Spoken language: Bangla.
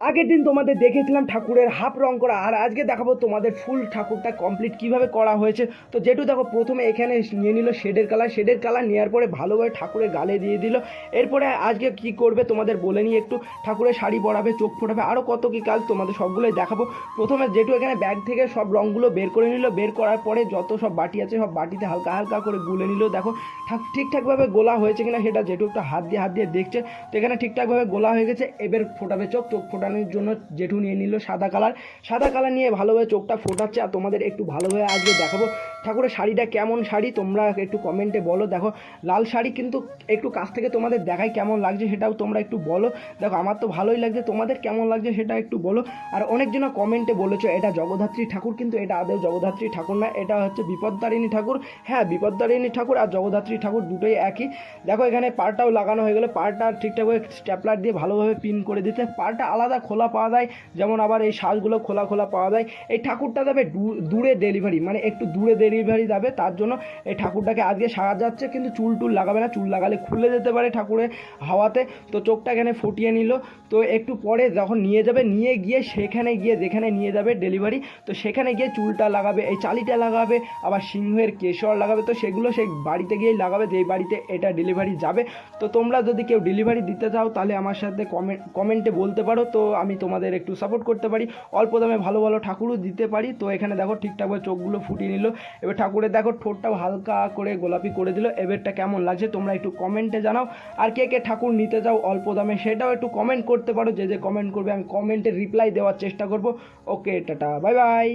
আগের দিন তোমাদের দেখেছিলাম ঠাকুরের হাফ রং করা, আর আজকে দেখাবো তোমাদের ফুল ঠাকুরটা কমপ্লিট কিভাবে করা হয়েছে। তো যেটু দেখো প্রথমে এখানে নিয়ে নিল শেডের কালার নেওয়ার পরে ভালোভাবে ঠাকুরের গালে দিয়ে দিল। এরপরে আজকে কি করবে তোমাদের বলে নিই একটু। ঠাকুরের শাড়ি পরাবে, চোখ ফোটাবে, আরও কত কী কাজ তোমাদের সবগুলোই দেখাবো। প্রথমে যেটু এখানে ব্যাগ থেকে সব রঙগুলো বের করে নিল, বের করার পরে যত সব বাটি আছে সব বাটিতে হালকা হালকা করে গুলে নিল। দেখো ঠিকঠাকভাবে গোলা হয়েছে কিনা সেটা যেটু একটু হাত দিয়ে দেখছে। তো এখানে ঠিকঠাকভাবে গোলা হয়ে গেছে। এবার ফোটাবে চোখ ফোটানোর জন্য জেঠু নিয়ে নিল সাদা কালার নিয়ে ভালোভাবে চোখটা ফোটাচ্ছে। আর তোমাদের একটু ভালোভাবে আজকে দেখাবো ঠাকুরের শাড়িটা কেমন শাড়ি, তোমরা একটু কমেন্টে বলো। দেখো লাল শাড়ি, কিন্তু একটু কাছ থেকে তোমাদের দেখাই কেমন লাগছে সেটাও তোমরা একটু বলো। দেখো আমার তো ভালোই লাগছে, তোমাদের কেমন লাগছে সেটা একটু বলো। আর অনেকজনা কমেন্টে বলেছো এটা জগদ্ধাত্রী ঠাকুর, কিন্তু এটা আদৌ জগদ্ধাত্রী ঠাকুর না, এটা হচ্ছে বিপদতারিণী ঠাকুর। হ্যাঁ, বিপদতারিণী ঠাকুর আর জগদ্ধাত্রী ঠাকুর দুটোই একই। দেখো এখানে পাড়টাও লাগানো হয়ে গেলো, পাড়টা ঠিকঠাকভাবে স্টেপলার দিয়ে ভালোভাবে পিন করে দিতে। পাড়টা আলাদা খোলা পাওয়া যায়, যেমন আবার এই সাজগুলো খোলা খোলা পাওয়া যায়। এই ঠাকুরটা যাবে দূরে ডেলিভারি, মানে একটু দূরে ডেলিভারি যাবে, তার জন্য এই ঠাকুরটাকে আজকে সাজাচ্ছে। কিন্তু চুল টুল লাগাবে না, চুল লাগালে খুলে যেতে পারে ঠাকুরের হাওয়াতে। তো চোখটা এখানে ফুটিয়ে নিল। তো একটু পরে যখন নিয়ে যাবে, নিয়ে গিয়ে সেখানে গিয়ে যেখানে নিয়ে যাবে ডেলিভারি, তো সেখানে গিয়ে চুলটা লাগাবে, এই চালিটা লাগাবে, আবার সিংহের কেশর লাগাবে। তো সেগুলো সেই বাড়িতে গিয়েই লাগাবে যেই বাড়িতে এটা ডেলিভারি যাবে। তো তোমরা যদি কেউ ডেলিভারি দিতে চাও তাহলে আমার সাথে কমেন্টে বলতে পারো, তো আমি তোমাদের একটু সাপোর্ট করতে পারি, অল্প দামে ভালো ভালো ঠাকুরও দিতে পারি। তো এখানে দেখো ঠিকঠাকভাবে চোখগুলো ফুটিয়ে নিল। এবার ঠাকুরের দেখো ঠোঁটটাও হালকা করে গোলাপি করে দিল। এবারটা কেমন লাগছে তোমরা একটু কমেন্টে জানাও। আর কে কে ঠাকুর নিতে চাও অল্প দামে সেটাও একটু কমেন্ট করতে পারো, যে কমেন্ট করবে আমি কমেন্টে রিপ্লাই দেওয়ার চেষ্টা করব। ওকে, টাটা, বাই বাই।